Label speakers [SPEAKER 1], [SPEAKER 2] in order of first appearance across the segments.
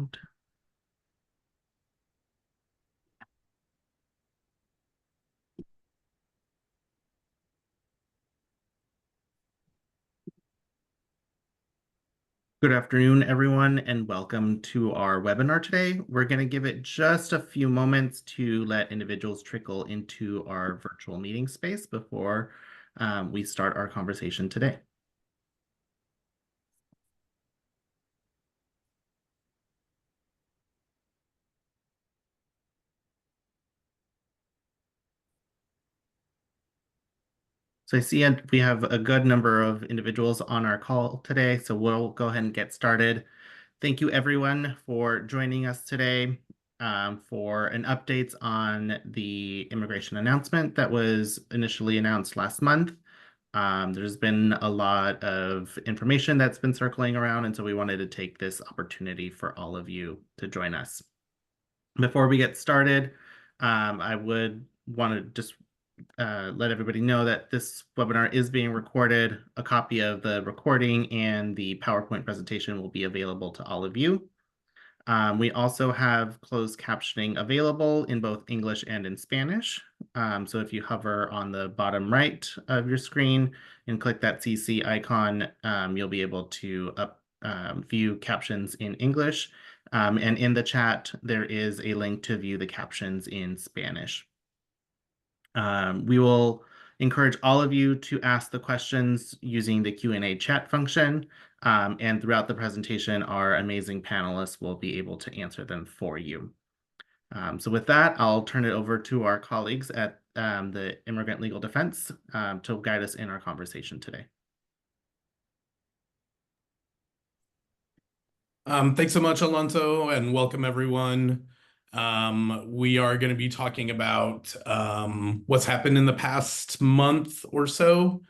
[SPEAKER 1] out. Good afternoon, everyone, and welcome to our webinar today. We're going to give it just a few moments to let individuals trickle into our virtual meeting space before we start our conversation today. So I see we have a good number of individuals on our call today, so we'll go ahead and get started. Thank you, everyone, for joining us today for an update on the immigration announcement that was initially announced last month. There's been a lot of information that's been circling around, and so we wanted to take this opportunity for all of you to join us. Before we get started, I would want to just let everybody know that this webinar is being recorded. A copy of the recording and the PowerPoint presentation will be available to all of you. We also have closed captioning available in both English and in Spanish. So if you hover on the bottom right of your screen and click that CC icon, you'll be able to view captions in English. And in the chat, there is a link to view the captions in Spanish. We will encourage all of you to ask the questions using the Q&A chat function. And throughout the presentation, our amazing panelists will be able to answer them for you. So with that, I'll turn it over to our colleagues at the Immigrant Legal Defense to guide us in our conversation today.
[SPEAKER 2] Thanks so much, Alonso, and welcome everyone. We are going to be talking about what's happened in the past month or so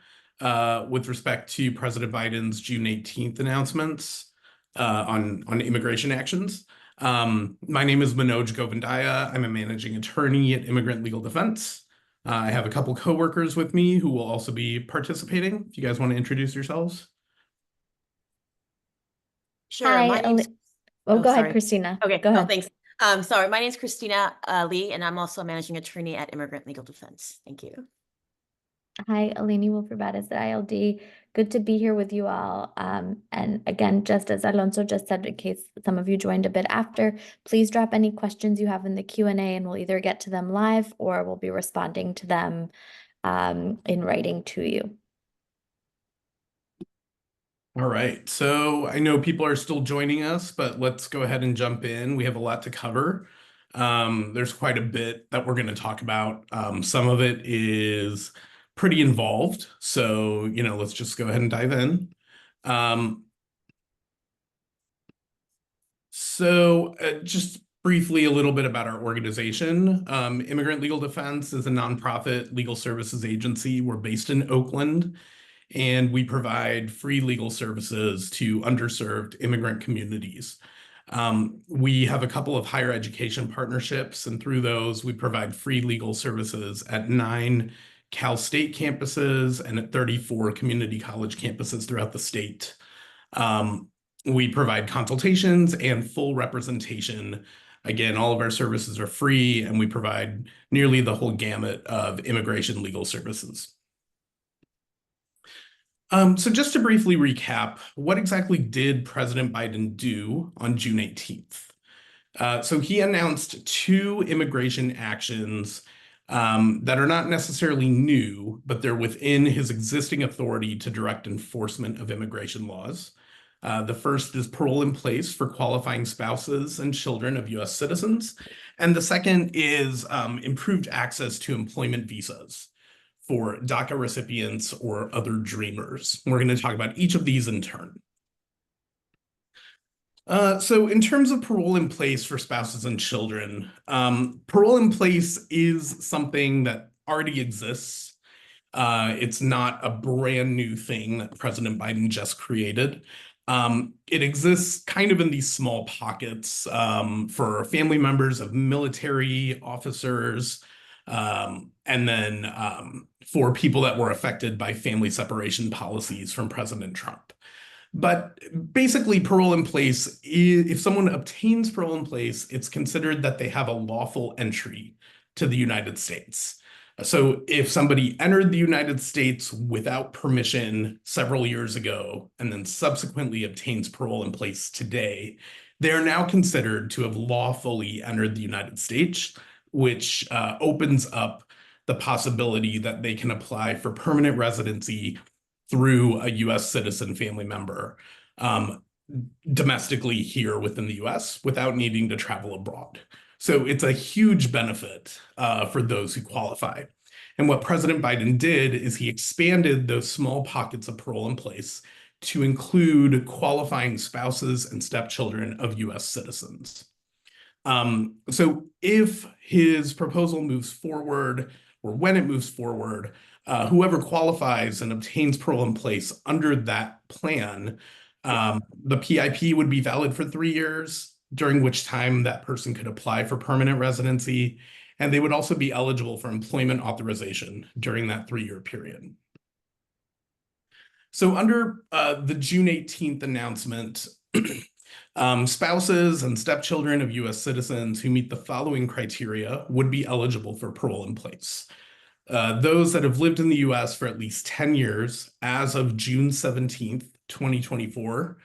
[SPEAKER 2] with respect to President Biden's June 18th announcements on immigration actions. My name is Manoj Govindaiah. I'm a managing attorney at Immigrant Legal Defense. I have a couple coworkers with me who will also be participating. If you guys want to introduce yourselves.
[SPEAKER 3] Sure.
[SPEAKER 4] Hi,
[SPEAKER 3] Go
[SPEAKER 4] ahead, Christina.
[SPEAKER 3] Okay.
[SPEAKER 4] Go ahead.
[SPEAKER 3] Thanks. Sorry, my name is Christina Lee, and I'm also a managing attorney at Immigrant Legal Defense. Thank you.
[SPEAKER 4] Hi, Eleni Wolfe-Roubatis at ILD. Good to be here with you all. And again, just as Alonso just said, in case some of you joined a bit after, please drop any questions you have in the Q&A, and we'll either get to them live or we'll be responding to them in writing to you.
[SPEAKER 2] All right, so I know people are still joining us, but let's go ahead and jump in. We have a lot to cover. There's quite a bit that we're going to talk about. Some of it is pretty involved, so let's just go ahead and dive in. Just briefly, a little bit about our organization. Immigrant Legal Defense is a nonprofit legal services agency. We're based in Oakland, and we provide free legal services to underserved immigrant communities. We have a couple of higher education partnerships, and through those, we provide free legal services at 9 Cal State campuses and at 34 community college campuses throughout the state. We provide consultations and full representation. Again, all of our services are free, and we provide nearly the whole gamut of immigration legal services. So just to briefly recap, what exactly did President Biden do on June 18th? So he announced 2 immigration actions that are not necessarily new, but they're within his existing authority to direct enforcement of immigration laws. The first is parole in place for qualifying spouses and children of U.S. citizens. And the second is improved access to employment visas for DACA recipients or other dreamers. We're going to talk about each of these in turn. So in terms of parole in place for spouses and children, parole in place is something that already exists. It's not a brand new thing that President Biden just created. It exists kind of in these small pockets for family members of military officers, and then for people that were affected by family separation policies from President Trump. But basically, parole in place, if someone obtains parole in place, it's considered that they have a lawful entry to the United States. So if somebody entered the United States without permission several years ago and then subsequently obtains parole in place today, they are now considered to have lawfully entered the United States, which opens up the possibility that they can apply for permanent residency through a US citizen family member domestically here within the US without needing to travel abroad. So it's a huge benefit for those who qualify. And what President Biden did is he expanded those small pockets of parole in place to include qualifying spouses and stepchildren of US citizens. So if his proposal moves forward, or when it moves forward, whoever qualifies and obtains parole in place under that plan, the PIP would be valid for 3 years, during which time that person could apply for permanent residency, and they would also be eligible for employment authorization during that 3-year period. So under the June 18th announcement, spouses and stepchildren of US citizens who meet the following criteria would be eligible for parole in place. Those that have lived in the US for at least 10 years as of June 17th, 2024,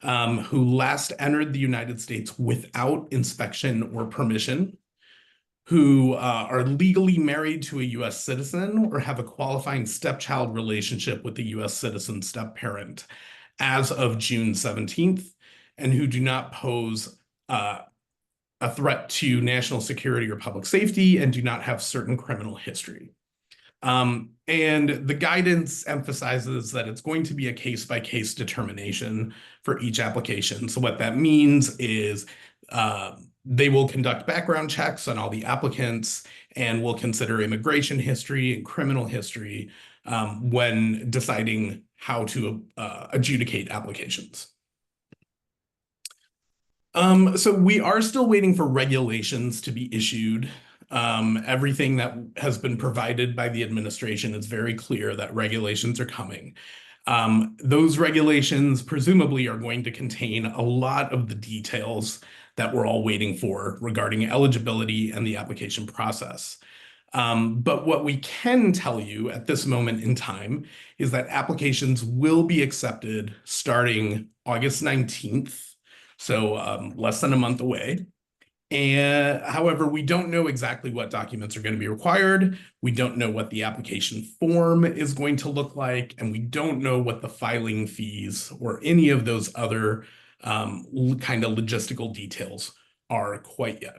[SPEAKER 2] who last entered the United States without inspection or permission, who are legally married to a US citizen or have a qualifying stepchild relationship with the US citizen step-parent as of June 17th, and who do not pose a threat to national security or public safety and do not have certain criminal history. And the guidance emphasizes that it's going to be a case-by-case determination for each application. So what that means is they will conduct background checks on all the applicants and will consider immigration history and criminal history when deciding how to adjudicate applications. So we are still waiting for regulations to be issued. Everything that has been provided by the administration is very clear that regulations are coming. Those regulations presumably are going to contain a lot of the details that we're all waiting for regarding eligibility and the application process. But what we can tell you at this moment in time is that applications will be accepted starting August 19th, so less than a month away. And however, we don't know exactly what documents are going to be required. We don't know what the application form is going to look like, and we don't know what the filing fees or any of those other kind of logistical details are quite yet.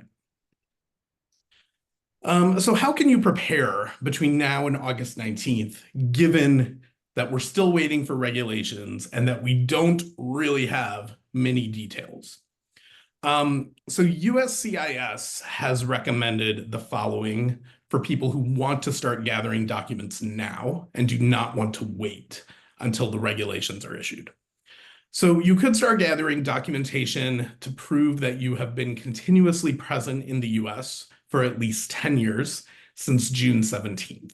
[SPEAKER 2] So how can you prepare between now and August 19th, given that we're still waiting for regulations and that we don't really have many details? So USCIS has recommended the following for people who want to start gathering documents now and do not want to wait until the regulations are issued. So you could start gathering documentation to prove that you have been continuously present in the US for at least 10 years since June 17th.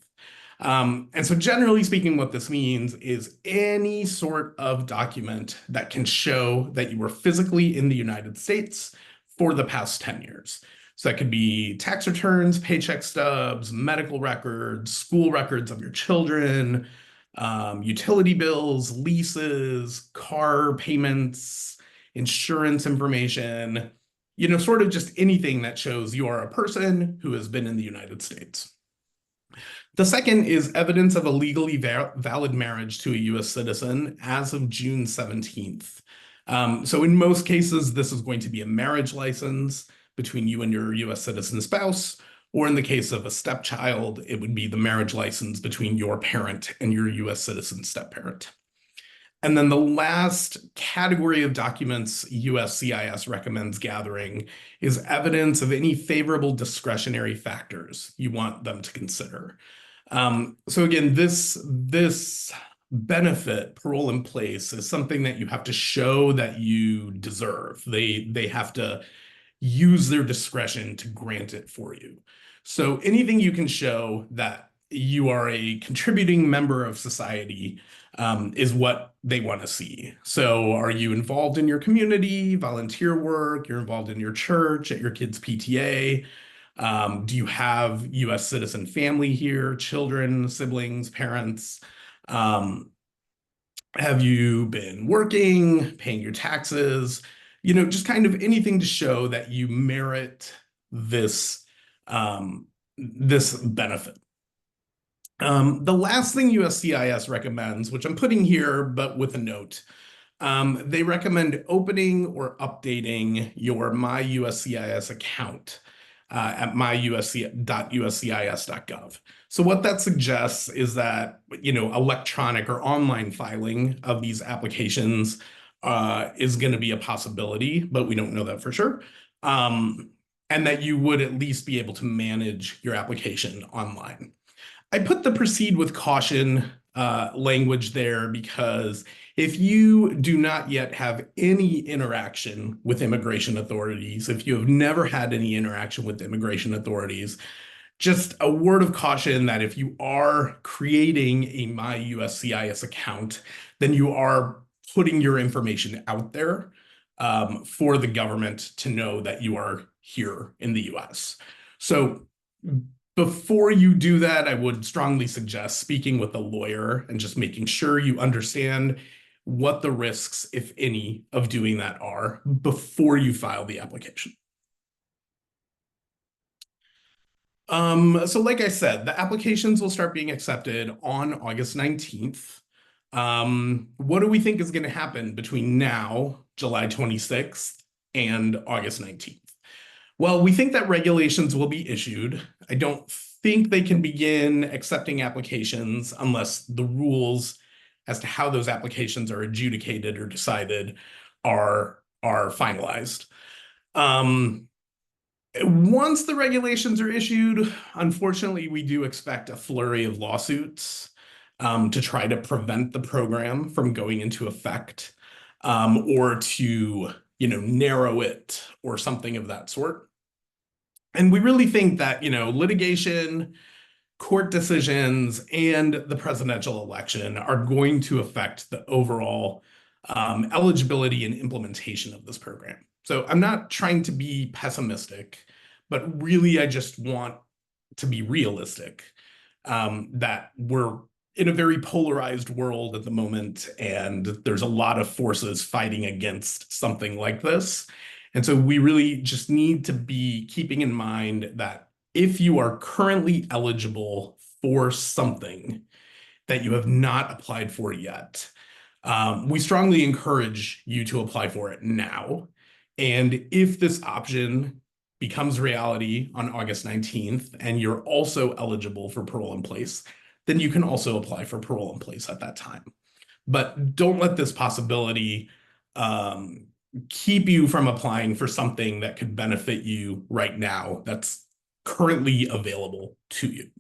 [SPEAKER 2] And so generally speaking, what this means is any sort of document that can show that you were physically in the United States for the past 10 years. So that could be tax returns, paycheck stubs, medical records, school records of your children, utility bills, leases, car payments, insurance information, you know, sort of just anything that shows you are a person who has been in the United States. The second is evidence of a legally valid marriage to a US citizen as of June 17th. So in most cases, this is going to be a marriage license between you and your US citizen spouse, or in the case of a stepchild, it would be the marriage license between your parent and your US citizen step-parent. And then the last category of documents USCIS recommends gathering is evidence of any favorable discretionary factors you want them to consider. So again, this benefit, parole in place, is something that you have to show that you deserve. They have to use their discretion to grant it for you. So anything you can show that you are a contributing member of society is what they want to see. So are you involved in your community, volunteer work, you're involved in your church, at your kid's PTA? Do you have US citizen family here, children, siblings, parents? Have you been working, paying your taxes? Just kind of anything to show that you merit this this benefit. The last thing USCIS recommends, which I'm putting here, but with a note, they recommend opening or updating your MyUSCIS account at myuscis.gov. So what that suggests is that, electronic or online filing of these applications is going to be a possibility, but we don't know that for sure. And that you would at least be able to manage your application online. I put the proceed with caution language there because if you do not yet have any interaction with immigration authorities, if you have never had any interaction with immigration authorities, just a word of caution that if you are creating a MyUSCIS account, then you are putting your information out there for the government to know that you are here in the US. So before you do that, I would strongly suggest speaking with a lawyer and just making sure you understand what the risks, if any, of doing that are before you file the application. So like I said, the applications will start being accepted on August 19th. What do we think is going to happen between now, July 26th, and August 19th? Well, we think that regulations will be issued. I don't think they can begin accepting applications unless the rules as to how those applications are adjudicated or decided are finalized. Once the regulations are issued, unfortunately, we do expect a flurry of lawsuits to try to prevent the program from going into effect or to narrow it or something of that sort. And we really think that, litigation, court decisions, and the presidential election are going to affect the overall eligibility and implementation of this program. So I'm not trying to be pessimistic, but really I just want to be realistic that we're in a very polarized world at the moment, and there's a lot of forces fighting against something like this. And so we really just need to be keeping in mind that if you are currently eligible for something that you have not applied for yet, we strongly encourage you to apply for it now. And if this option becomes reality on August 19th and you're also eligible for parole in place, then you can also apply for parole in place at that time. But don't let this possibility keep you from applying for something that could benefit you right now that's currently available to you.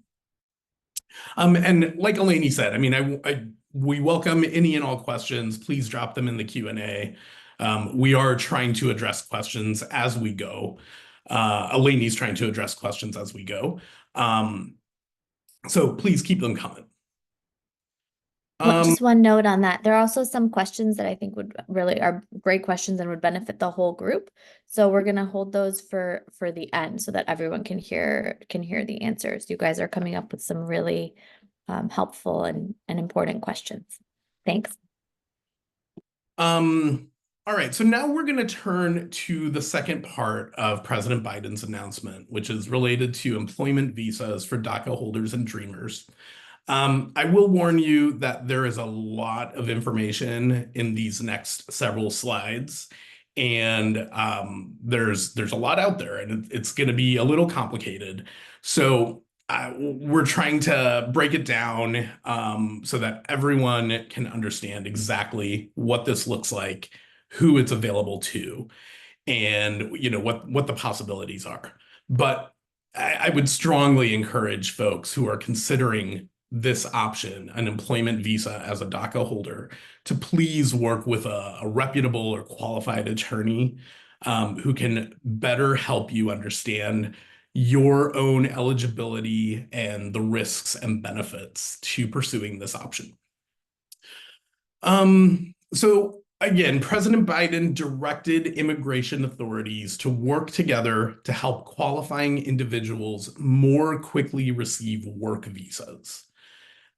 [SPEAKER 2] And like Eleni said, I mean, we welcome any and all questions. Please drop them in the Q&A. We are trying to address questions as we go. Eleni's trying to address questions as we go. So please keep them coming.
[SPEAKER 4] Just one note on that. There are also some questions that I think are great questions and would benefit the whole group. So we're gonna hold those for the end so that everyone can hear the answers. You guys are coming up with some really helpful and important questions. Thanks.
[SPEAKER 2] All right, so now we're going to turn to the second part of President Biden's announcement, which is related to employment visas for DACA holders and dreamers. I will warn you that there is a lot of information in these next several slides, and there's a lot out there, and it's going to be a little complicated. So we're trying to break it down so that everyone can understand exactly what this looks like, who it's available to, and what the possibilities are. But I would strongly encourage folks who are considering this option, an employment visa as a DACA holder, to please work with a reputable or qualified attorney who can better help you understand your own eligibility and the risks and benefits to pursuing this option. So again, President Biden directed immigration authorities to work together to help qualifying individuals more quickly receive work visas.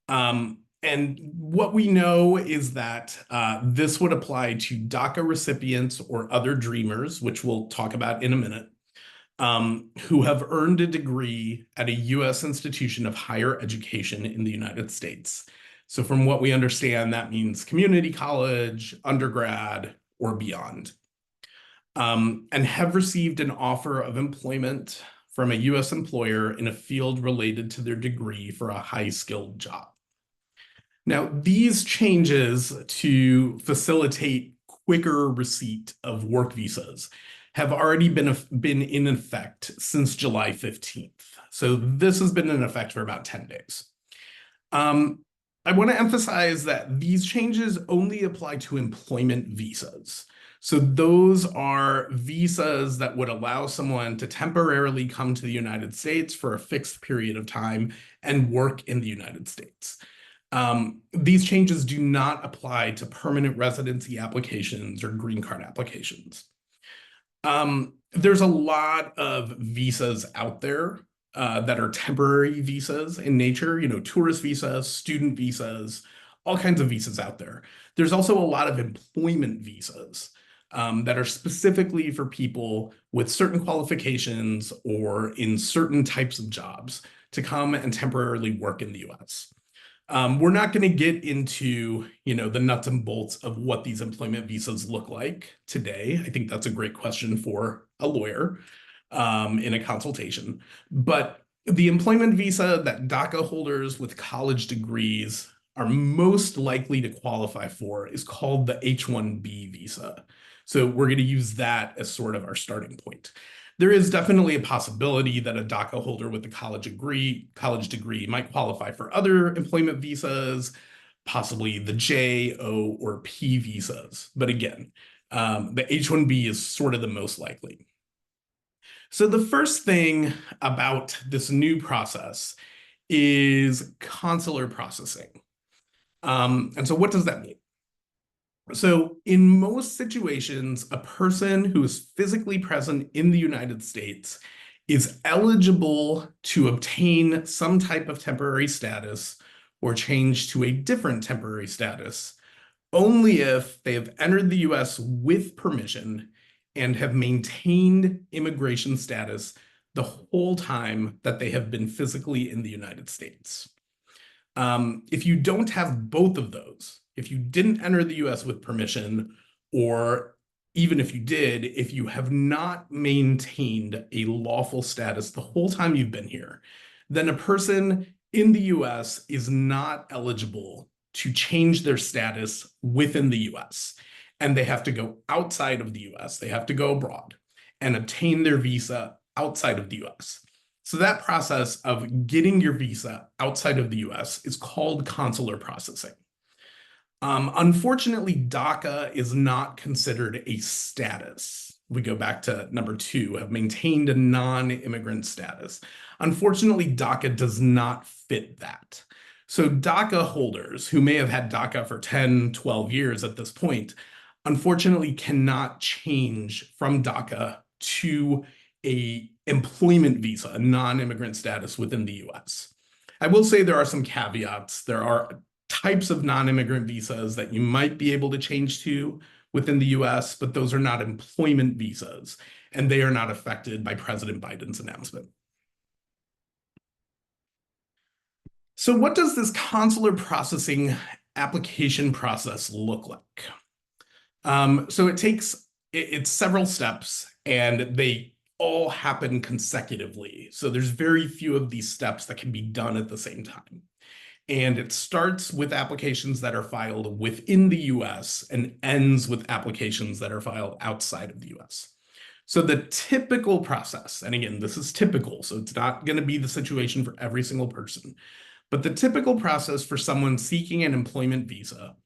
[SPEAKER 2] And what we know is that this would apply to DACA recipients or other dreamers, which we'll talk about in a minute, who have earned a degree at a U.S. institution of higher education in the United States. So from what we understand, that means community college, undergrad, or beyond, and have received an offer of employment from a U.S. employer in a field related to their degree for a high-skilled job. Now, these changes to facilitate quicker receipt of work visas have already been in effect since July 15th. So this has been in effect for about 10 days. I want to emphasize that these changes only apply to employment visas. So those are visas that would allow someone to temporarily come to the United States for a fixed period of time and work in the United States. These changes do not apply to permanent residency applications or green card applications. There's a lot of visas out there that are temporary visas in nature, tourist visas, student visas, all kinds of visas out there. There's also a lot of employment visas that are specifically for people with certain qualifications or in certain types of jobs to come and temporarily work in the US. We're not going to get into, the nuts and bolts of what these employment visas look like today. I think that's a great question for a lawyer in a consultation. But the employment visa that DACA holders with college degrees are most likely to qualify for is called the H-1B visa. So we're going to use that as sort of our starting point. There is definitely a possibility that a DACA holder with a college degree might qualify for other employment visas, possibly the J, O, or P visas. But again, the H-1B is sort of the most likely. So the first thing about this new process is consular processing. And so what does that mean? So in most situations, a person who is physically present in the United States is eligible to obtain some type of temporary status or change to a different temporary status only if they have entered the US with permission and have maintained immigration status the whole time that they have been physically in the United States. If you don't have both of those, if you didn't enter the US with permission, or even if you did, if you have not maintained a lawful status the whole time you've been here, then a person in the US is not eligible to change their status within the US. And they have to go outside of the US. They have to go abroad and obtain their visa outside of the US. So that process of getting your visa outside of the US is called consular processing. Unfortunately, DACA is not considered a status. We go back to number 2, have maintained a non-immigrant status. Unfortunately, DACA does not fit that. So DACA holders who may have had DACA for 10, 12 years at this point, unfortunately cannot change from DACA to a employment visa, a non-immigrant status within the US. I will say there are some caveats. There are types of non-immigrant visas that you might be able to change to within the US, but those are not employment visas, and they are not affected by President Biden's announcement. So what does this consular processing application process look like? So it's several steps, and they all happen consecutively. So there's very few of these steps that can be done at the same time. And it starts with applications that are filed within the US and ends with applications that are filed outside of the US. So the typical process, and again, this is typical, so it's not going to be the situation for every single person, but the typical process for someone seeking an employment visa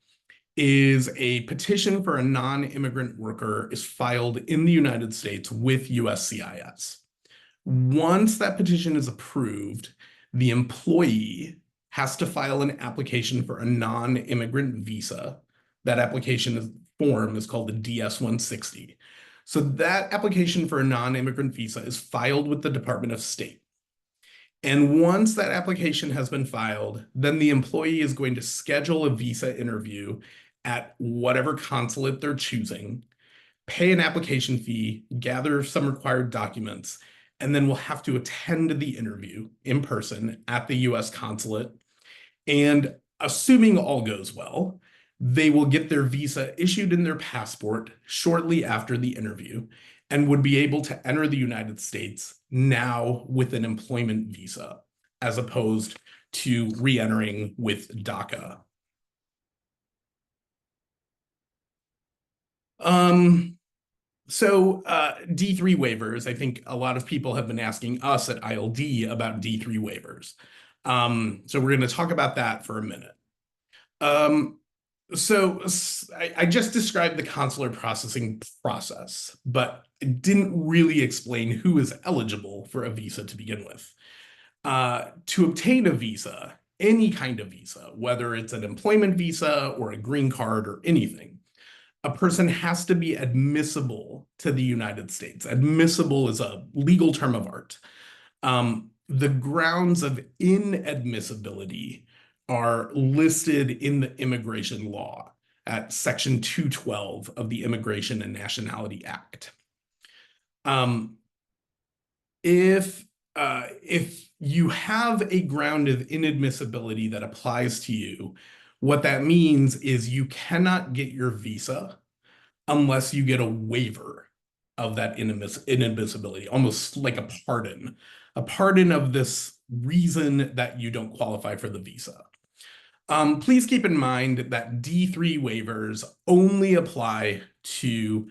[SPEAKER 2] is a petition for a non-immigrant worker is filed in the United States with USCIS. Once that petition is approved, the employee has to file an application for a non-immigrant visa. That form is called the DS-160. So that application for a non-immigrant visa is filed with the Department of State. And once that application has been filed, then the employee is going to schedule a visa interview at whatever consulate they're choosing, pay an application fee, gather some required documents, and then will have to attend the interview in person at the US consulate. And assuming all goes well, they will get their visa issued in their passport shortly after the interview and would be able to enter the United States now with an employment visa, as opposed to re-entering with DACA. So D3 waivers, I think a lot of people have been asking us at ILD about D3 waivers. So we're going to talk about that for a minute. So I just described the consular processing process, but I didn't really explain who is eligible for a visa to begin with. To obtain a visa, any kind of visa, whether it's an employment visa or a green card or anything, a person has to be admissible to the United States. Admissible is a legal term of art. The grounds of inadmissibility are listed in the immigration law at Section 212 of the Immigration and Nationality Act. If you have a ground of inadmissibility that applies to you, what that means is you cannot get your visa unless you get a waiver of that inadmissibility, almost like a pardon of this reason that you don't qualify for the visa. Please keep in mind that D3 waivers only apply to,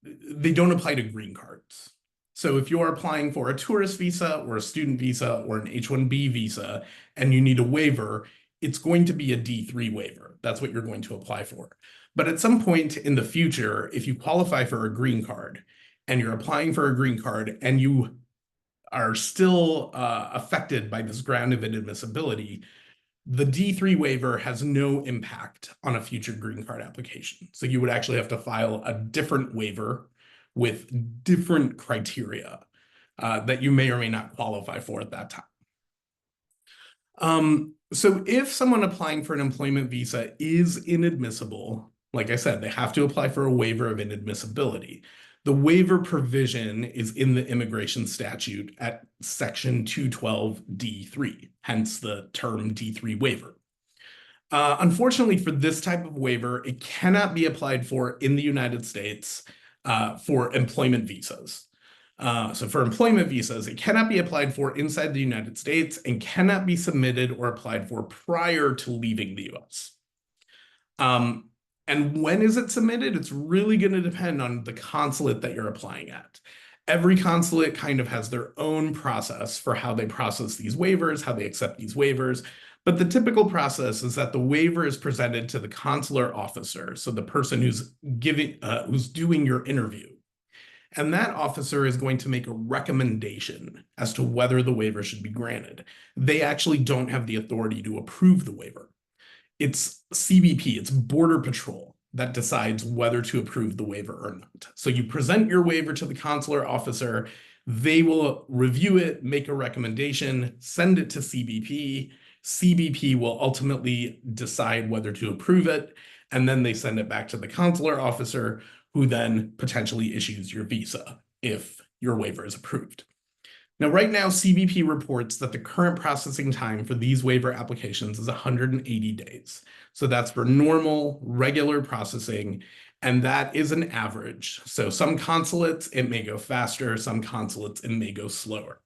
[SPEAKER 2] they don't apply to green cards. So if you're applying for a tourist visa or a student visa or an H-1B visa and you need a waiver, it's going to be a D3 waiver. That's what you're going to apply for. But at some point in the future, if you qualify for a green card and you're applying for a green card and you are still affected by this ground of inadmissibility, the D3 waiver has no impact on a future green card application. So you would actually have to file a different waiver with different criteria that you may or may not qualify for at that time. So if someone applying for an employment visa is inadmissible, like I said, they have to apply for a waiver of inadmissibility. The waiver provision is in the immigration statute at Section 212D3, hence the term D3 waiver. Unfortunately, for this type of waiver, it cannot be applied for in the United States for employment visas. So for employment visas, it cannot be applied for inside the United States and cannot be submitted or applied for prior to leaving the US. And when is it submitted? It's really going to depend on the consulate that you're applying at. Every consulate kind of has their own process for how they process these waivers, how they accept these waivers. But the typical process is that the waiver is presented to the consular officer, so the person who's doing your interview. And that officer is going to make a recommendation as to whether the waiver should be granted. They actually don't have the authority to approve the waiver. It's CBP, it's Border Patrol, that decides whether to approve the waiver or not. So you present your waiver to the consular officer, they will review it, make a recommendation, send it to CBP. CBP will ultimately decide whether to approve it, and then they send it back to the consular officer, who then potentially issues your visa if your waiver is approved. Now, right now, CBP reports that the current processing time for these waiver applications is 180 days. So that's for normal, regular processing, and that is an average. So some consulates, it may go faster, some consulates, it may go slower.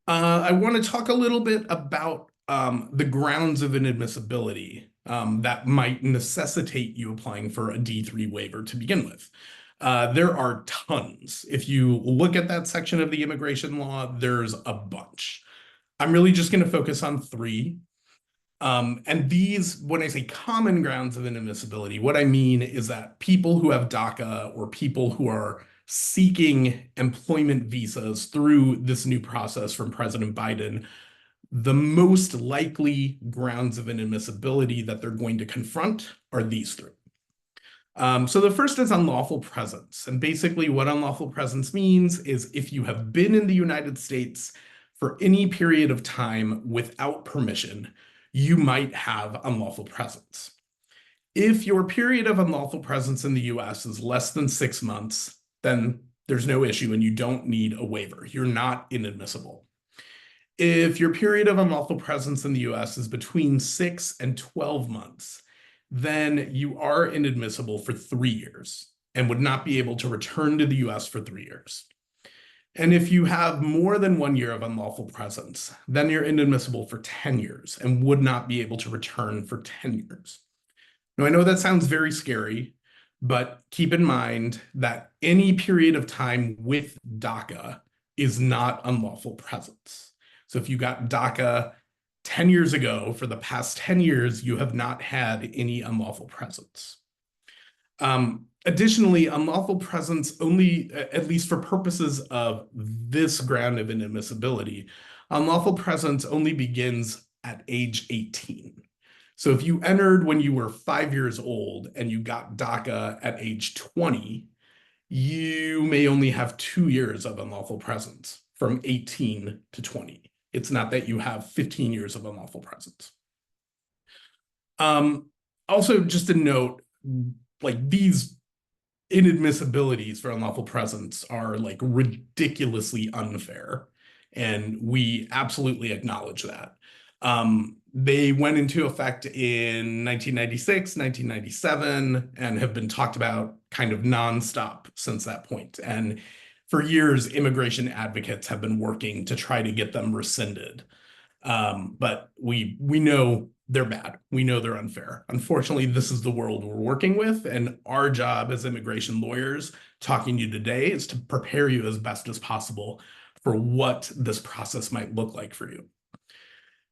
[SPEAKER 2] I want to talk a little bit about the grounds of inadmissibility that might necessitate you applying for a D3 waiver to begin with. There are tons. If you look at that section of the immigration law, there's a bunch. I'm really just going to focus on 3. And these, when I say common grounds of inadmissibility, what I mean is that people who have DACA or people who are seeking employment visas through this new process from President Biden, the most likely grounds of inadmissibility that they're going to confront are these three. So the first is unlawful presence. And basically what unlawful presence means is if you have been in the United States for any period of time without permission, you might have unlawful presence. If your period of unlawful presence in the US is less than 6 months, then there's no issue and you don't need a waiver. You're not inadmissible. If your period of unlawful presence in the US is between 6 and 12 months, then you are inadmissible for 3 years and would not be able to return to the US for 3 years. And if you have more than 1 year of unlawful presence, then you're inadmissible for 10 years and would not be able to return for 10 years. Now, I know that sounds very scary, but keep in mind that any period of time with DACA is not unlawful presence. So if you got DACA 10 years ago, for the past 10 years, you have not had any unlawful presence. Additionally, unlawful presence only, at least for purposes of this ground of inadmissibility, unlawful presence only begins at age 18. So if you entered when you were 5 years old and you got DACA at age 20, you may only have 2 years of unlawful presence from 18 to 20. It's not that you have 15 years of unlawful presence. Also, just a note, like these inadmissibilities for unlawful presence are like ridiculously unfair, and we absolutely acknowledge that. They went into effect in 1996, 1997, and have been talked about kind of nonstop since that point. And for years, immigration advocates have been working to try to get them rescinded. But we know they're bad. We know they're unfair. Unfortunately, this is the world we're working with, and our job as immigration lawyers talking to you today is to prepare you as best as possible for what this process might look like for you.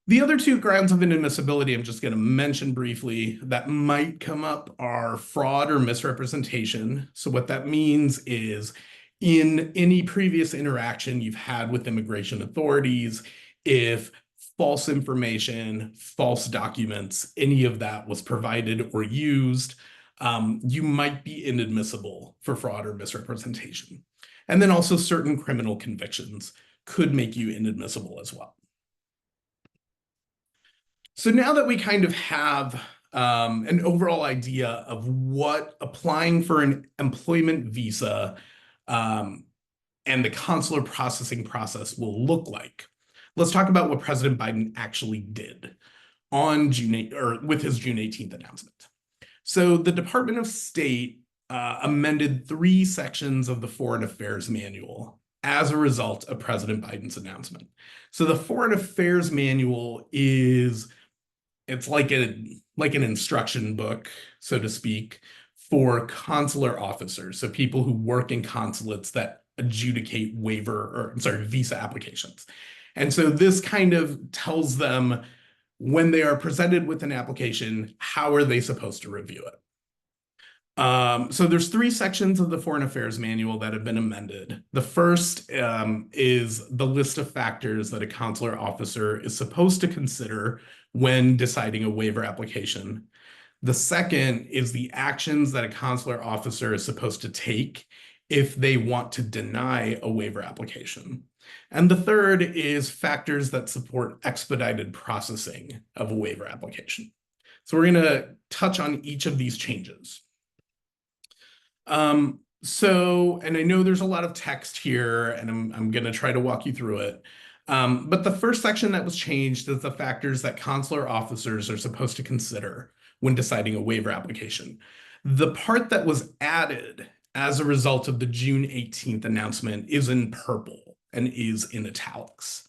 [SPEAKER 2] The other two grounds of inadmissibility I'm just going to mention briefly that might come up are fraud or misrepresentation. So what that means is in any previous interaction you've had with immigration authorities, if false information, false documents, any of that was provided or used, you might be inadmissible for fraud or misrepresentation. And then also certain criminal convictions could make you inadmissible as well. So now that we kind of have an overall idea of what applying for an employment visa and the consular processing process will look like, let's talk about what President Biden actually did on June 8th, or with his June 18th announcement. So the Department of State amended 3 sections of the Foreign Affairs Manual as a result of President Biden's announcement. So the Foreign Affairs Manual is, it's like an instruction book, so to speak, for consular officers. So people who work in consulates that adjudicate visa applications. And so this kind of tells them when they are presented with an application, how are they supposed to review it? So there's 3 sections of the Foreign Affairs Manual that have been amended. The first is the list of factors that a consular officer is supposed to consider when deciding a waiver application. The second is the actions that a consular officer is supposed to take if they want to deny a waiver application. And the third is factors that support expedited processing of a waiver application. So we're going to touch on each of these changes. And I know there's a lot of text here, and I'm going to try to walk you through it. But the first section that was changed is the factors that consular officers are supposed to consider when deciding a waiver application. The part that was added as a result of the June 18th announcement is in purple and is in italics.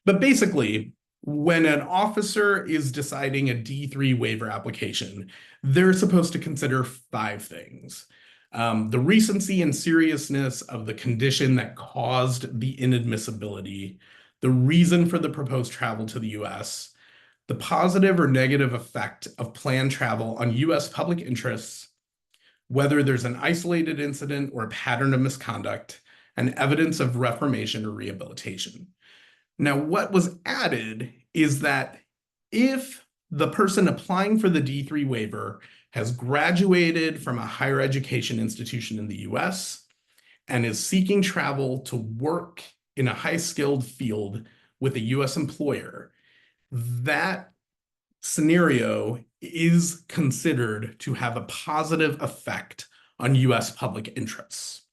[SPEAKER 2] But basically, when an officer is deciding a D3 waiver application, they're supposed to consider 5 things. The recency and seriousness of the condition that caused the inadmissibility, the reason for the proposed travel to the US, the positive or negative effect of planned travel on U.S. public interests, whether there's an isolated incident or a pattern of misconduct, and evidence of reformation or rehabilitation. Now, what was added is that if the person applying for the D3 waiver has graduated from a higher education institution in the US and is seeking travel to work in a high-skilled field with a US employer, that scenario is considered to have a positive effect on US public interests.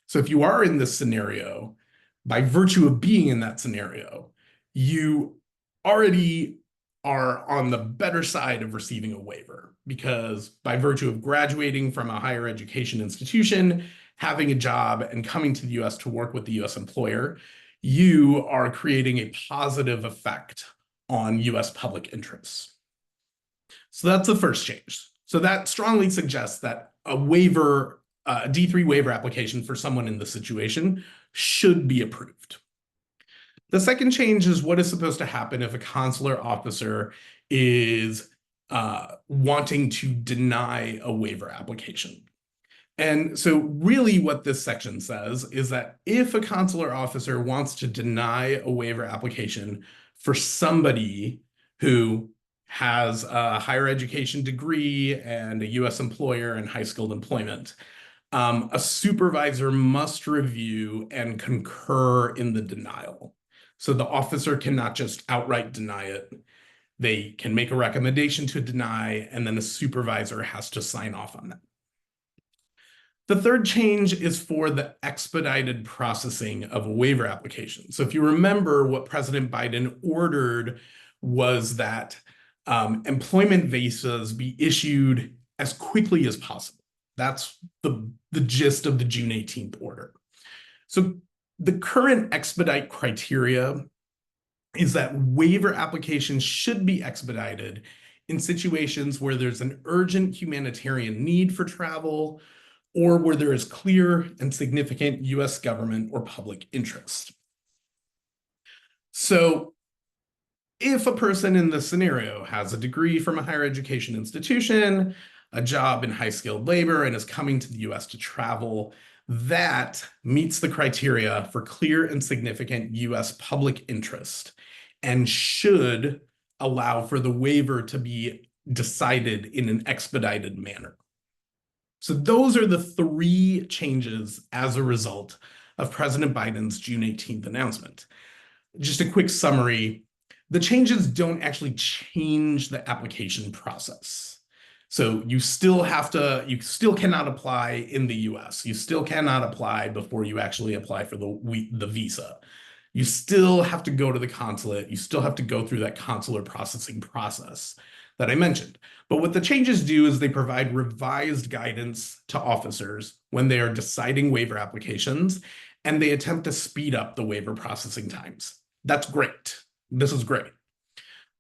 [SPEAKER 2] So if you are in this scenario, by virtue of being in that scenario, you already are on the better side of receiving a waiver, because by virtue of graduating from a higher education institution, having a job, and coming to the US to work with the US employer, you are creating a positive effect on US public interests. So that's the first change. So that strongly suggests that a waiver, a D3 waiver application for someone in this situation should be approved. The second change is what is supposed to happen if a consular officer is wanting to deny a waiver application. And so really what this section says is that if a consular officer wants to deny a waiver application for somebody who has a higher education degree and a US employer and high-skilled employment, a supervisor must review and concur in the denial. So the officer cannot just outright deny it. They can make a recommendation to deny, and then a supervisor has to sign off on that. The third change is for the expedited processing of a waiver application. So if you remember, what President Biden ordered was that employment visas be issued as quickly as possible. That's the gist of the June 18th order. So the current expedite criteria is that waiver applications should be expedited in situations where there's an urgent humanitarian need for travel, or where there is clear and significant US government or public interest. So if a person in this scenario has a degree from a higher education institution, a job in high-skilled labor, and is coming to the US to travel, that meets the criteria for clear and significant US public interest and should allow for the waiver to be decided in an expedited manner. So those are the three changes as a result of President Biden's June 18th announcement. Just a quick summary: the changes don't actually change the application process. So you still cannot apply in the US. You still cannot apply before you actually apply for the visa. You still have to go to the consulate. You still have to go through that consular processing process that I mentioned. But what the changes do is they provide revised guidance to officers when they are deciding waiver applications, and they attempt to speed up the waiver processing times. That's great. This is great.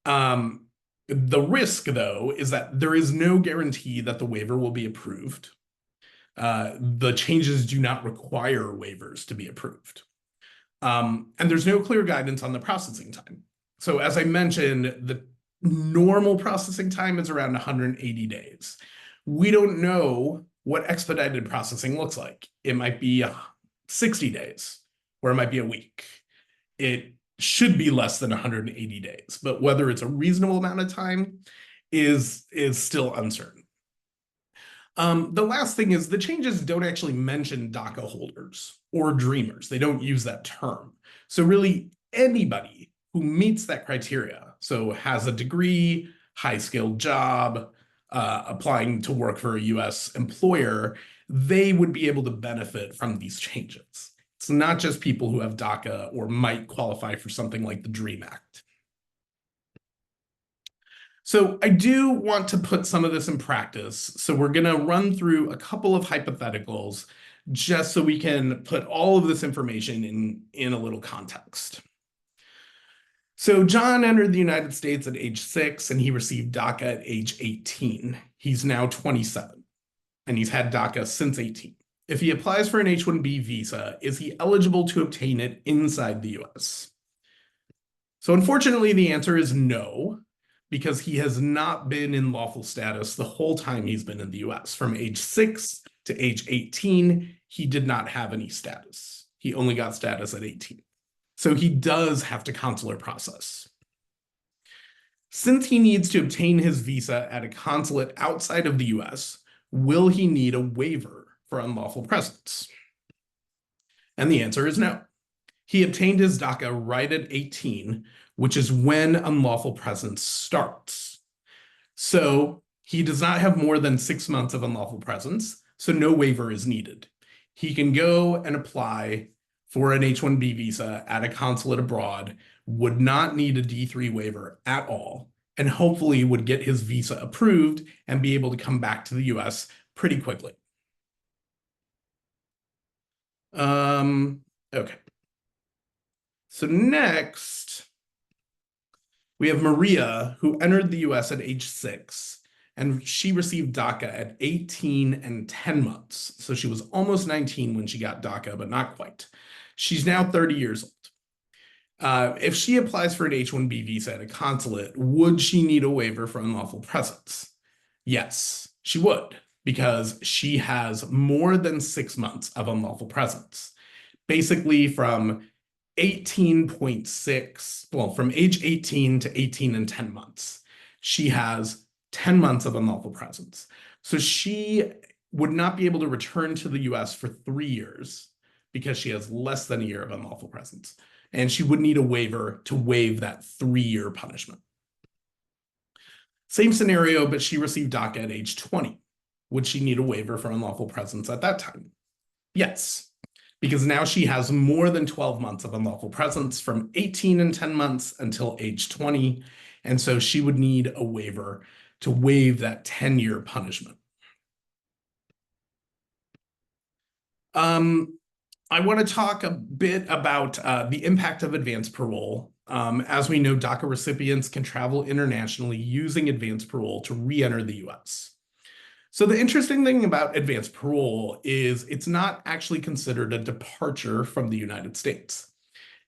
[SPEAKER 2] The risk, though, is that there is no guarantee that the waiver will be approved. The changes do not require waivers to be approved. And there's no clear guidance on the processing time. So as I mentioned, the normal processing time is around 180 days. We don't know what expedited processing looks like. It might be 60 days, or it might be a week. It should be less than 180 days, but whether it's a reasonable amount of time is still uncertain. The last thing is the changes don't actually mention DACA holders or dreamers. They don't use that term. So really anybody who meets that criteria, so has a degree, high-skilled job, applying to work for a US employer, they would be able to benefit from these changes. It's not just people who have DACA or might qualify for something like the DREAM Act. So I do want to put some of this in practice. So we're going to run through a couple of hypotheticals just so we can put all of this information in a little context. So John entered the United States at age 6, and he received DACA at age 18. He's now 27, and he's had DACA since 18. If he applies for an H-1B visa, is he eligible to obtain it inside the US? So unfortunately, the answer is no. because he has not been in lawful status the whole time he's been in the US. From age 6 to age 18, he did not have any status. He only got status at 18. So he does have to consular process. Since he needs to obtain his visa at a consulate outside of the US, will he need a waiver for unlawful presence? And the answer is no. He obtained his DACA right at 18, which is when unlawful presence starts. So he does not have more than 6 months of unlawful presence, so no waiver is needed. He can go and apply for an H-1B visa at a consulate abroad, would not need a D3 waiver at all, and hopefully would get his visa approved and be able to come back to the US pretty quickly. Okay. So next, we have Maria, who entered the US at age 6, and she received DACA at 18 and 10 months. So she was almost 19 when she got DACA, but not quite. She's now 30 years old. If she applies for an H-1B visa at a consulate, would she need a waiver for unlawful presence? Yes, she would, because she has more than 6 months of unlawful presence. Basically from 18.6, well, from age 18 to 18 and 10 months, she has 10 months of unlawful presence. So she would not be able to return to the US for 3 years because she has less than a year of unlawful presence. And she would need a waiver to waive that 3-year punishment. Same scenario, but she received DACA at age 20. Would she need a waiver for unlawful presence at that time? Yes, because now she has more than 12 months of unlawful presence from 18 and 10 months until age 20. And so she would need a waiver to waive that 10-year punishment. I want to talk a bit about the impact of advanced parole. As we know, DACA recipients can travel internationally using advanced parole to re-enter the US. So the interesting thing about advanced parole is it's not actually considered a departure from the United States.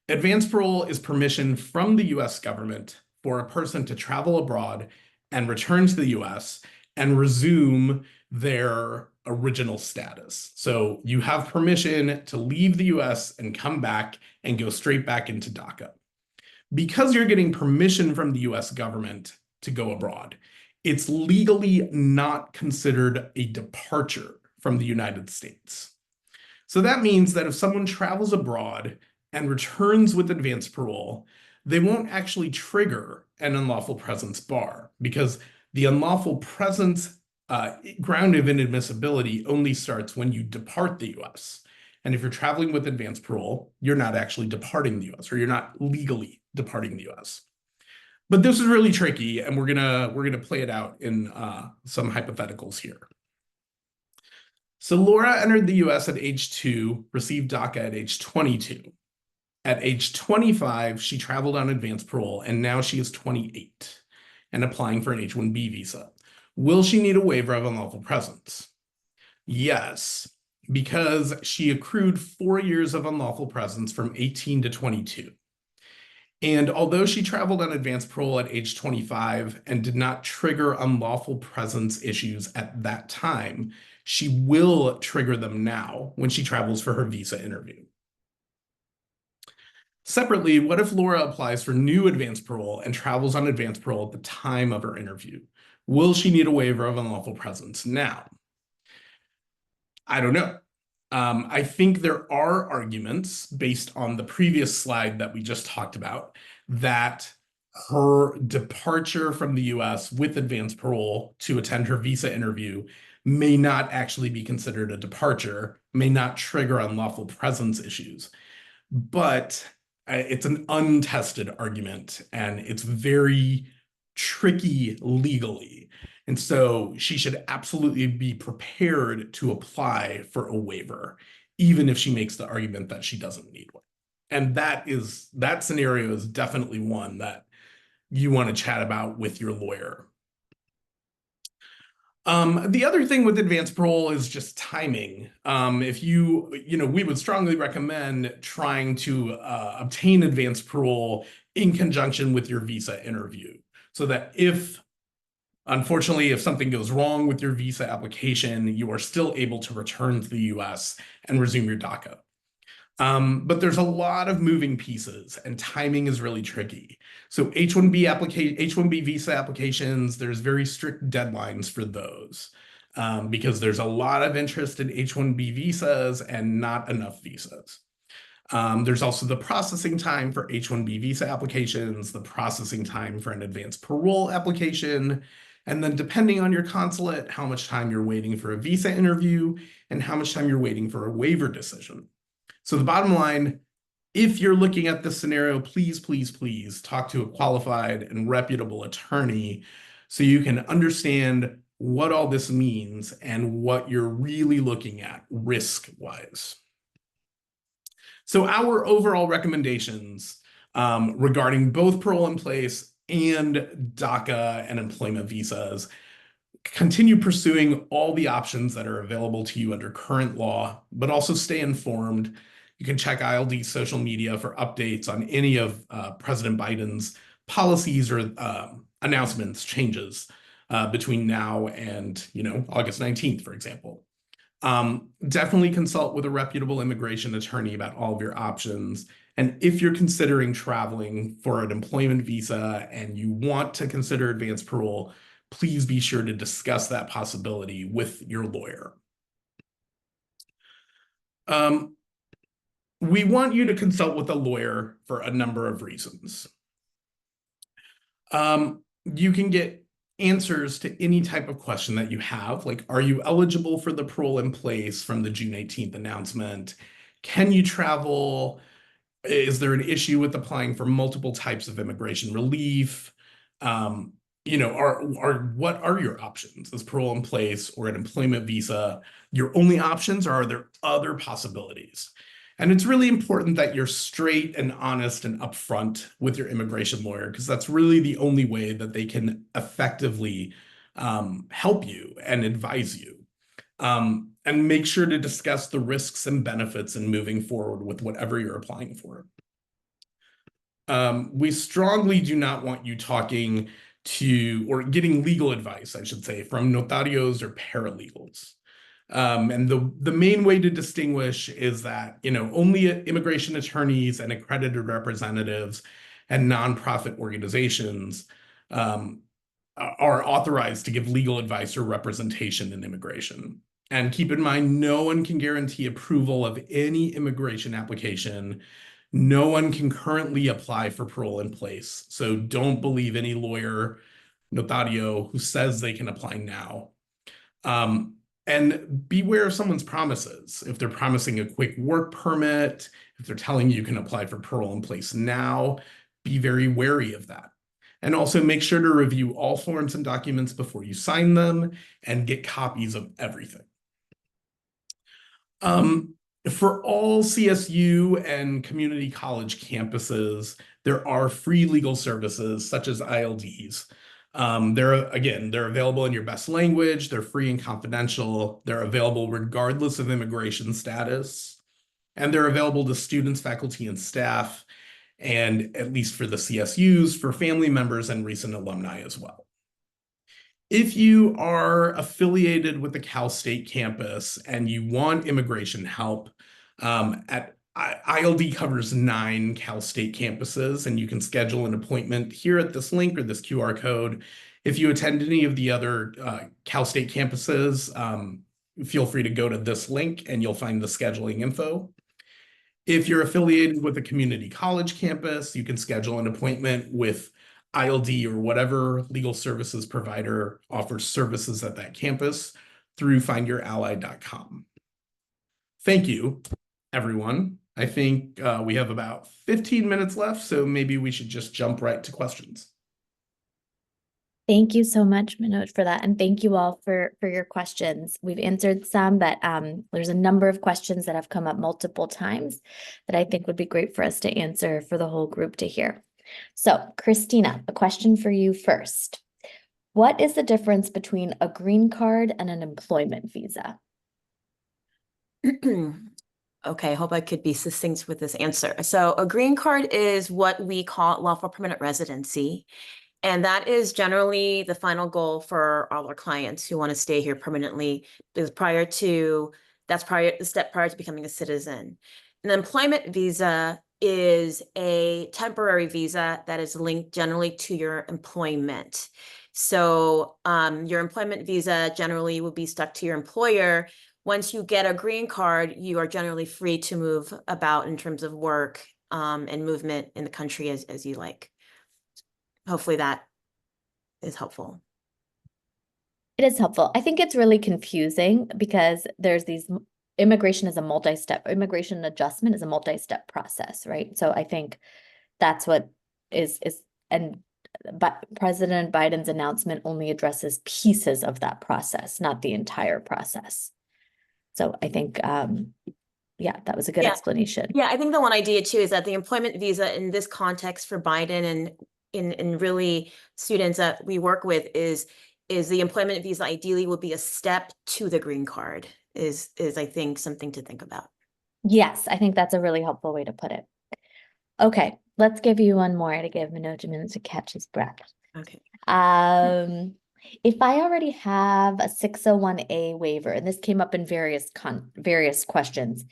[SPEAKER 2] Advanced parole is permission from the US government for a person to travel abroad and return to the US and resume their original status. So you have permission to leave the US and come back and go straight back into DACA. Because you're getting permission from the US government to go abroad, it's legally not considered a departure from the United States. So that means that if someone travels abroad and returns with advanced parole, they won't actually trigger an unlawful presence bar, because the unlawful presence ground of inadmissibility only starts when you depart the US. And if you're traveling with advanced parole, you're not actually departing the US, or you're not legally departing the US. But this is really tricky, and we're gonna play it out in some hypotheticals here. So Laura entered the US at age 2, received DACA at age 22. At age 25, she traveled on advanced parole, and now she is 28 and applying for an H-1B visa. Will she need a waiver of unlawful presence? Yes, because she accrued 4 years of unlawful presence from 18 to 22. And although she traveled on advanced parole at age 25 and did not trigger unlawful presence issues at that time, she will trigger them now when she travels for her visa interview. Separately, what if Laura applies for new advanced parole and travels on advanced parole at the time of her interview? Will she need a waiver of unlawful presence now? I don't know. I think there are arguments based on the previous slide that we just talked about that her departure from the US with advanced parole to attend her visa interview may not actually be considered a departure, may not trigger unlawful presence issues. But it's an untested argument, and it's very tricky legally. And so she should absolutely be prepared to apply for a waiver, even if she makes the argument that she doesn't need one. And that scenario is definitely one that you want to chat about with your lawyer. The other thing with advanced parole is just timing. If we would strongly recommend trying to obtain advanced parole in conjunction with your visa interview. so that unfortunately, if something goes wrong with your visa application, you are still able to return to the US and resume your DACA. But there's a lot of moving pieces and timing is really tricky. So H-1B visa applications, there's very strict deadlines for those because there's a lot of interest in H-1B visas and not enough visas. There's also the processing time for H-1B visa applications, the processing time for an advanced parole application, and then depending on your consulate, how much time you're waiting for a visa interview and how much time you're waiting for a waiver decision. So the bottom line, if you're looking at this scenario, please, please, please talk to a qualified and reputable attorney so you can understand what all this means and what you're really looking at risk-wise. So our overall recommendations regarding both parole in place and DACA and employment visas: continue pursuing all the options that are available to you under current law, but also stay informed. You can check ILD's social media for updates on any of President Biden's policies or announcements, changes between now and August 19th, for example. Definitely consult with a reputable immigration attorney about all of your options. And if you're considering traveling for an employment visa and you want to consider advanced parole, please be sure to discuss that possibility with your lawyer. We want you to consult with a lawyer for a number of reasons. You can get answers to any type of question that you have, like, are you eligible for the parole in place from the June 18th announcement? Can you travel? Is there an issue with applying for multiple types of immigration relief? What are your options? Is parole in place or an employment visa your only options, or are there other possibilities? And it's really important that you're straight and honest and upfront with your immigration lawyer, because that's really the only way that they can effectively help you and advise you. And make sure to discuss the risks and benefits in moving forward with whatever you're applying for. We strongly do not want you talking to or getting legal advice, I should say, from notarios or paralegals. And the main way to distinguish is that, only immigration attorneys and accredited representatives and nonprofit organizations are authorized to give legal advice or representation in immigration. And keep in mind, no one can guarantee approval of any immigration application. No one can currently apply for parole in place. So don't believe any lawyer, notario, who says they can apply now. And beware of someone's promises. If they're promising a quick work permit, if they're telling you can apply for parole in place now, be very wary of that. And also make sure to review all forms and documents before you sign them and get copies of everything. For all CSU and community college campuses, there are free legal services such as ILDs. They're available in your best language. They're free and confidential. They're available regardless of immigration status. And they're available to students, faculty, and staff, and at least for the CSUs, for family members and recent alumni as well. If you are affiliated with the Cal State campus and you want immigration help, ILD covers 9 Cal State campuses, and you can schedule an appointment here at this link or this QR code. If you attend any of the other Cal State campuses, feel free to go to this link and you'll find the scheduling info. If you're affiliated with a community college campus, you can schedule an appointment with ILD or whatever legal services provider offers services at that campus through findyourally.com. Thank you, everyone. I think we have about 15 minutes left, so maybe we should just jump right to questions.
[SPEAKER 4] Thank you so much, Manoj, for that. And thank you all for your questions. We've answered some, but there's a number of questions that have come up multiple times that I think would be great for us to answer for the whole group to hear. So, Christina, a question for you first. What is the difference between a green card and an employment visa?
[SPEAKER 3] Okay, I hope I could be succinct with this answer. So a green card is what we call lawful permanent residency. And that is generally the final goal for all our clients who want to stay here permanently, because that's the step prior to becoming a citizen. An employment visa is a temporary visa that is linked generally to your employment. So your employment visa generally will be stuck to your employer. Once you get a green card, you are generally free to move about in terms of work and movement in the country as you like. Hopefully that is helpful.
[SPEAKER 4] It is helpful. I think it's really confusing because there's these immigration adjustment is a multi-step process, right? So I think that's what but President Biden's announcement only addresses pieces of that process, not the entire process. So I think, yeah, that was a good explanation.
[SPEAKER 3] Yeah, I think the one idea too is that the employment visa in this context for Biden and in really students that we work with is the employment visa ideally will be a step to the green card is I think something to think about.
[SPEAKER 4] Yes, I think that's a really helpful way to put it. Okay, let's give you one more to give Manoj a minute to catch his breath.
[SPEAKER 3] Okay.
[SPEAKER 4] If I already have a 601A waiver, and this came up in various questions,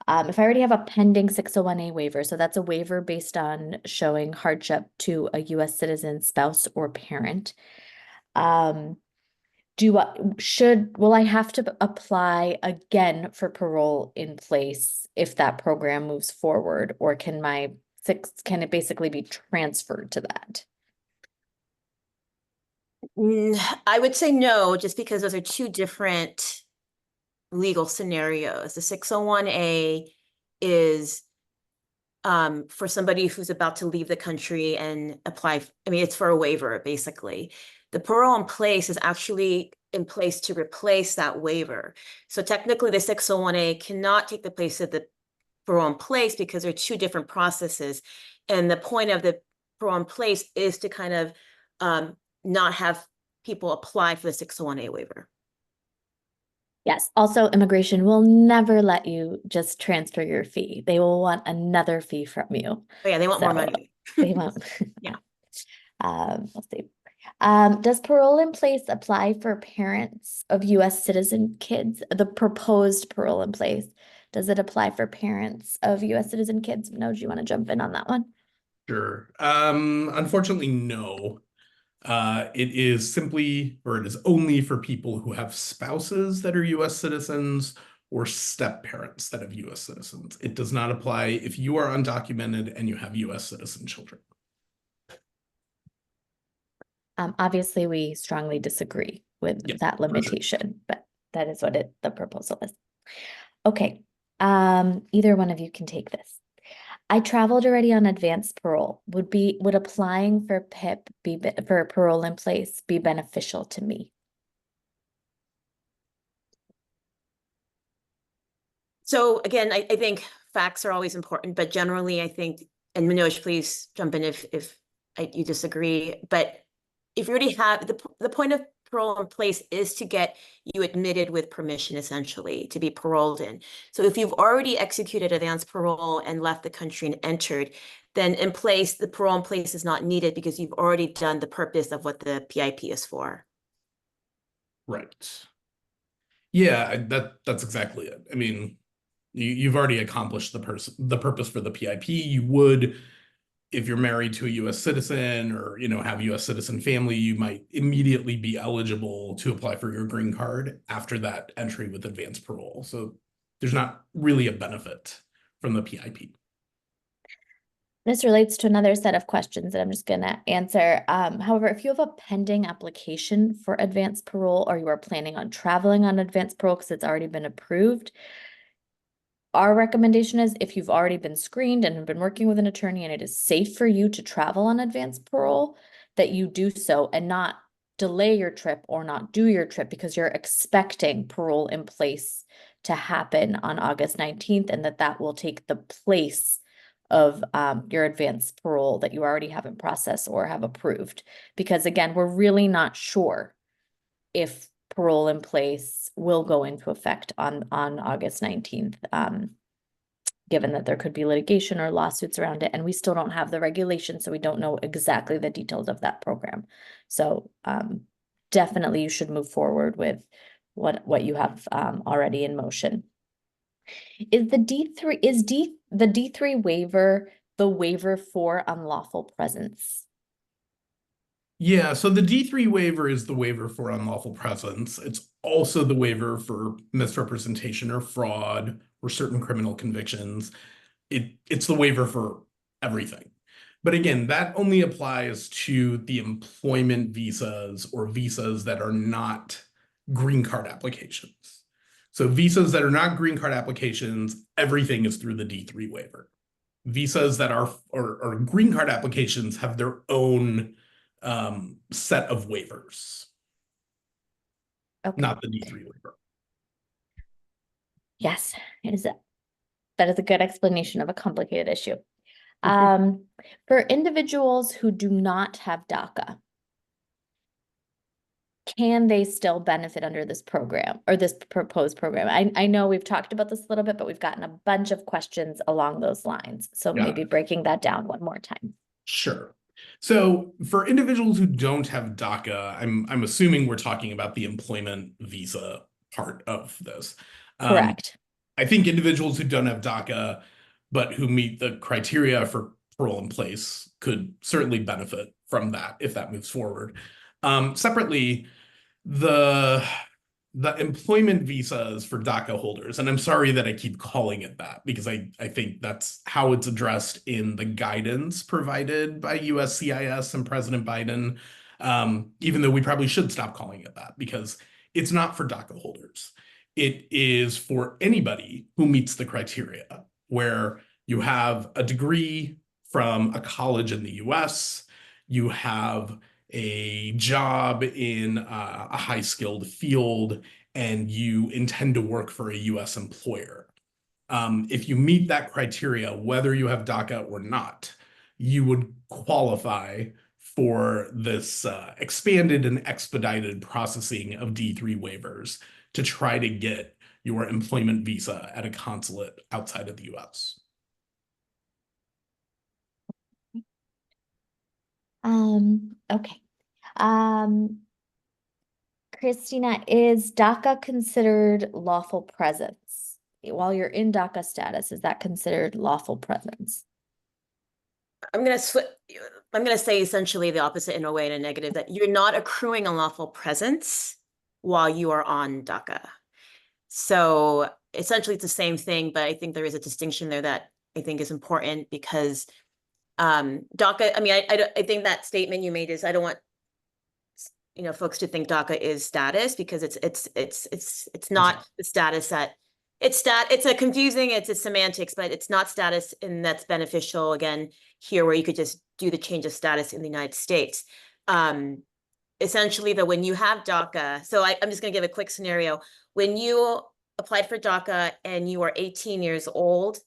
[SPEAKER 4] if I already have a pending 601A waiver, so that's a waiver based on showing hardship to a U.S. citizen, spouse, or parent, will I have to apply again for parole in place if that program moves forward, or can it basically be transferred to that?
[SPEAKER 3] I would say no, just because those are two different legal scenarios. The 601A is for somebody who's about to leave the country and apply. I mean, it's for a waiver, basically. The parole in place is actually in place to replace that waiver. So technically, the 601A cannot take the place of the parole in place because they're two different processes. And the point of the parole in place is to kind of not have people apply for the 601A waiver.
[SPEAKER 4] Yes. Also, immigration will never let you just transfer your fee. They will want another fee from you.
[SPEAKER 3] Oh yeah, they want more money.
[SPEAKER 4] They won't.
[SPEAKER 3] Yeah.
[SPEAKER 4] Let's see. Does parole in place apply for parents of U.S. citizen kids? The proposed parole in place, does it apply for parents of U.S. citizen kids? No, do you want to jump in on that one?
[SPEAKER 2] Sure. Unfortunately, no. It is only for people who have spouses that are U.S. citizens or step parents that have U.S. citizens. It does not apply if you are undocumented and you have U.S. citizen children.
[SPEAKER 4] Obviously, we strongly disagree with that limitation,
[SPEAKER 2] sure.
[SPEAKER 4] but that is what the proposal is. Okay, either one of you can take this. I traveled already on advanced parole. Would applying for PIP for parole in place be beneficial to me?
[SPEAKER 3] So again, I think facts are always important, but generally I think, and Manoj, please jump in if you disagree, but if you already have, the point of parole in place is to get you admitted with permission, essentially, to be paroled in. So if you've already executed advanced parole and left the country and entered, then the parole in place is not needed because you've already done the purpose of what the PIP is for.
[SPEAKER 2] Right. Yeah, that's exactly it. I mean, you've already accomplished the purpose for the PIP. You would, if you're married to a U.S. citizen or, have a U.S. citizen family, you might immediately be eligible to apply for your green card after that entry with advanced parole. So there's not really a benefit from the PIP.
[SPEAKER 4] This relates to another set of questions that I'm just going to answer. However, if you have a pending application for advanced parole or you are planning on traveling on advanced parole because it's already been approved, our recommendation is if you've already been screened and have been working with an attorney and it is safe for you to travel on advanced parole, that you do so and not delay your trip or not do your trip because you're expecting parole in place to happen on August 19th and that will take the place of your advanced parole that you already have in process or have approved. Because again, we're really not sure if parole in place will go into effect on August 19th, given that there could be litigation or lawsuits around it, and we still don't have the regulation, so we don't know exactly the details of that program. So definitely you should move forward with what you have already in motion. Is the D3 waiver the waiver for unlawful presence?
[SPEAKER 2] Yeah, so the D3 waiver is the waiver for unlawful presence. It's also the waiver for misrepresentation or fraud or certain criminal convictions. It's the waiver for everything. But again, that only applies to the employment visas or visas that are not green card applications. So visas that are not green card applications, everything is through the D3 waiver. Visas that are or green card applications have their own set of waivers,
[SPEAKER 4] Okay.
[SPEAKER 2] not the D3 waiver.
[SPEAKER 4] Yes, that is a good explanation of a complicated issue. For individuals who do not have DACA, can they still benefit under this program or this proposed program? I know we've talked about this a little bit, but we've gotten a bunch of questions along those lines. So maybe breaking that down one more time.
[SPEAKER 2] Sure. So for individuals who don't have DACA, I'm assuming we're talking about the employment visa part of this.
[SPEAKER 4] Correct.
[SPEAKER 2] I think individuals who don't have DACA, but who meet the criteria for parole in place could certainly benefit from that if that moves forward. Separately, the employment visas for DACA holders, and I'm sorry that I keep calling it that because I think that's how it's addressed in the guidance provided by USCIS and President Biden, even though we probably should stop calling it that because it's not for DACA holders. It is for anybody who meets the criteria, where you have a degree from a college in the US, you have a job in a high-skilled field, and you intend to work for a US employer. If you meet that criteria, whether you have DACA or not, you would qualify for this expanded and expedited processing of D3 waivers to try to get your employment visa at a consulate outside of the US.
[SPEAKER 4] Okay. Christina, is DACA considered lawful presence? While you're in DACA status, is that considered lawful presence?
[SPEAKER 3] I'm gonna say essentially the opposite in a way, in a negative, that you're not accruing unlawful presence while you are on DACA. So essentially it's the same thing, but I think there is a distinction there that I think is important because DACA, I mean, I think that statement you made is, I don't want folks to think DACA is status, because it's not the status that it's a confusing, it's a semantics, but it's not status, and that's beneficial again here, where you could just do the change of status in the United States. Essentially, when you have DACA, so I'm just going to give a quick scenario. When you applied for DACA and you are 18 years old,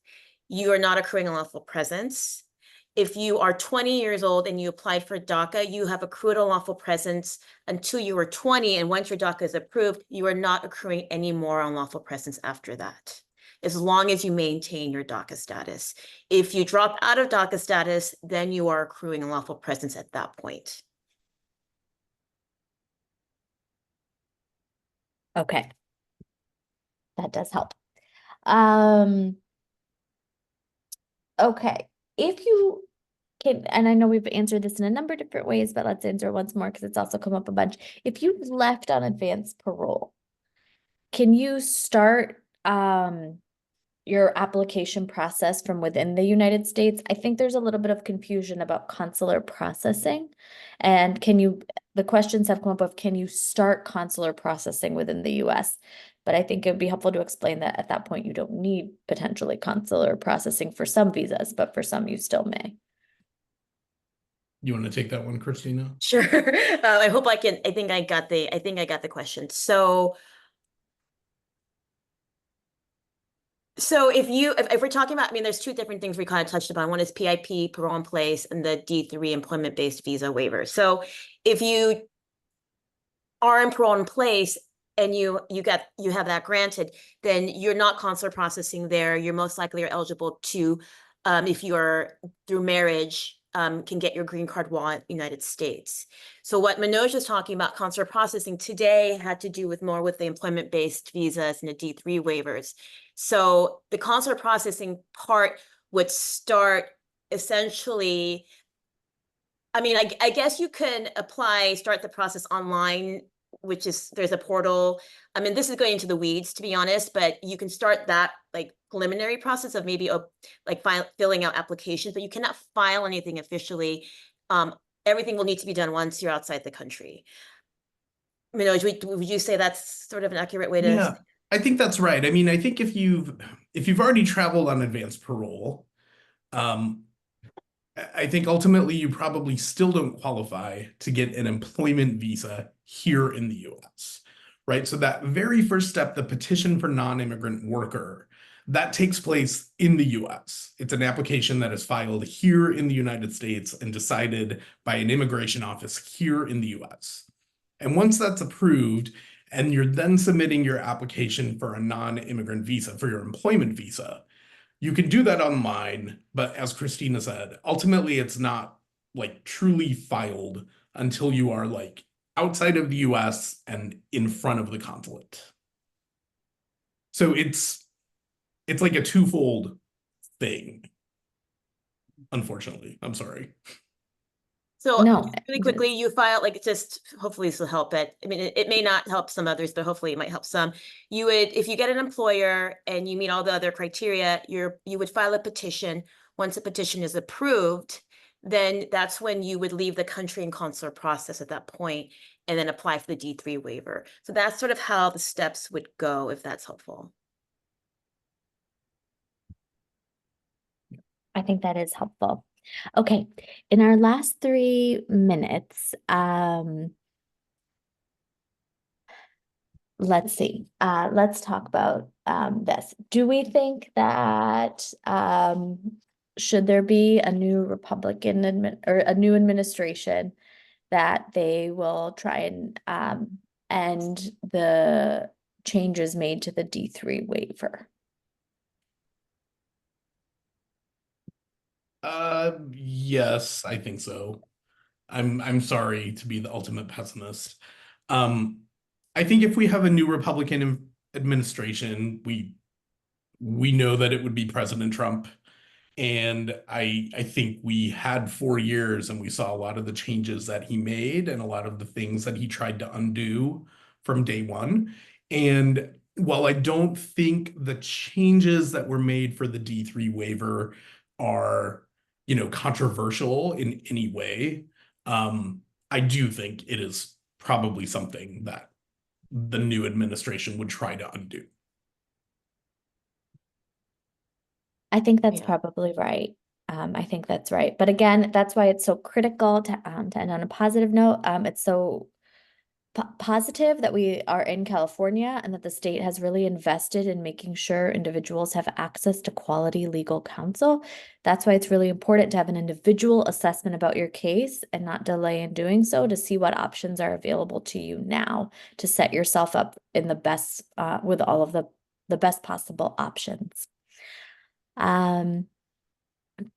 [SPEAKER 3] you are not accruing unlawful presence. If you are 20 years old and you applied for DACA, you have accrued unlawful presence until you were 20. And once your DACA is approved, you are not accruing any more unlawful presence after that, as long as you maintain your DACA status. If you drop out of DACA status, then you are accruing unlawful presence at that point.
[SPEAKER 4] Okay. That does help. Okay. If you can, and I know we've answered this in a number of different ways, but let's answer once more because it's also come up a bunch. If you left on advanced parole, can you start your application process from within the United States? I think there's a little bit of confusion about consular processing. And the questions have come up of, can you start consular processing within the US? But I think it'd be helpful to explain that at that point, you don't need potentially consular processing for some visas, but for some you still may.
[SPEAKER 2] You want to take that one, Christina?
[SPEAKER 3] Sure. I hope I can. I think I got the question. So if we're talking about, I mean, there's two different things we kind of touched upon. One is PIP, parole in place, and the D3 employment-based visa waiver. So if you are in parole in place, and you have that granted, then you're not consular processing there. You're most likely are eligible to, if you're through marriage, can get your green card while in the United States. So what Manoj was talking about, consular processing today, had to do with more with the employment-based visas and the D3 waivers. So the consular processing part would start essentially, I mean, I guess you can start the process online, which is, there's a portal. I mean, this is going into the weeds, to be honest, but you can start that like preliminary process of maybe filling out applications, but you cannot file anything officially. Everything will need to be done once you're outside the country. Manoj, would you say that's sort of an accurate way to?
[SPEAKER 2] Yeah, I think that's right. I mean, I think if you've already traveled on advanced parole, I think ultimately you probably still don't qualify to get an employment visa here in the US, right? So that very first step, the petition for non-immigrant worker, that takes place in the US. It's an application that is filed here in the United States and decided by an immigration office here in the US. And once that's approved, and you're then submitting your application for a non-immigrant visa, for your employment visa, you can do that online, but as Christina said, ultimately it's not like truly filed until you are like outside of the US and in front of the consulate. So it's like a twofold thing. Unfortunately, I'm sorry.
[SPEAKER 3] So
[SPEAKER 4] No,
[SPEAKER 3] really quickly, you file, like, just hopefully this will help it. I mean, it may not help some others, but hopefully it might help some. You would, if you get an employer and you meet all the other criteria, you would file a petition. Once a petition is approved, then that's when you would leave the country and consular process at that point, and then apply for the D3 waiver. So that's sort of how the steps would go, if that's helpful.
[SPEAKER 4] I think that is helpful. Okay, in our last 3 minutes, let's see. Let's talk about this. Do we think that should there be a new Republican or a new administration, that they will try and end the changes made to the D3 waiver?
[SPEAKER 2] Yes, I think so. I'm sorry to be the ultimate pessimist. I think if we have a new Republican administration, we know that it would be President Trump. And I think we had 4 years and we saw a lot of the changes that he made and a lot of the things that he tried to undo from day one. And while I don't think the changes that were made for the D3 waiver are, controversial in any way, I do think it is probably something that the new administration would try to undo.
[SPEAKER 4] I think that's
[SPEAKER 3] Yeah.
[SPEAKER 4] probably right. I think that's right. But again, that's why it's so critical to end on a positive note. It's so positive that we are in California and that the state has really invested in making sure individuals have access to quality legal counsel. That's why it's really important to have an individual assessment about your case and not delay in doing so, to see what options are available to you now to set yourself up in the best, with all of the best possible options.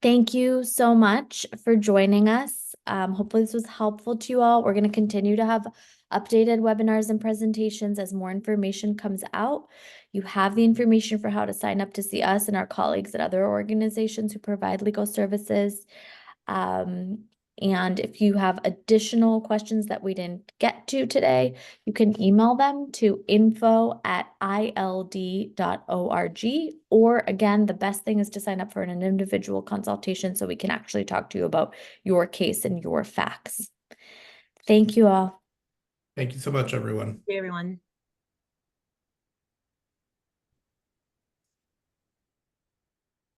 [SPEAKER 4] Thank you so much for joining us. Hopefully this was helpful to you all. We're going to continue to have updated webinars and presentations as more information comes out. You have the information for how to sign up to see us and our colleagues at other organizations who provide legal services. And if you have additional questions that we didn't get to today, you can email them to info@ild.org. Or again, the best thing is to sign up for an individual consultation so we can actually talk to you about your case and your facts. Thank you all.
[SPEAKER 2] Thank you so much, everyone.
[SPEAKER 3] Hey, everyone.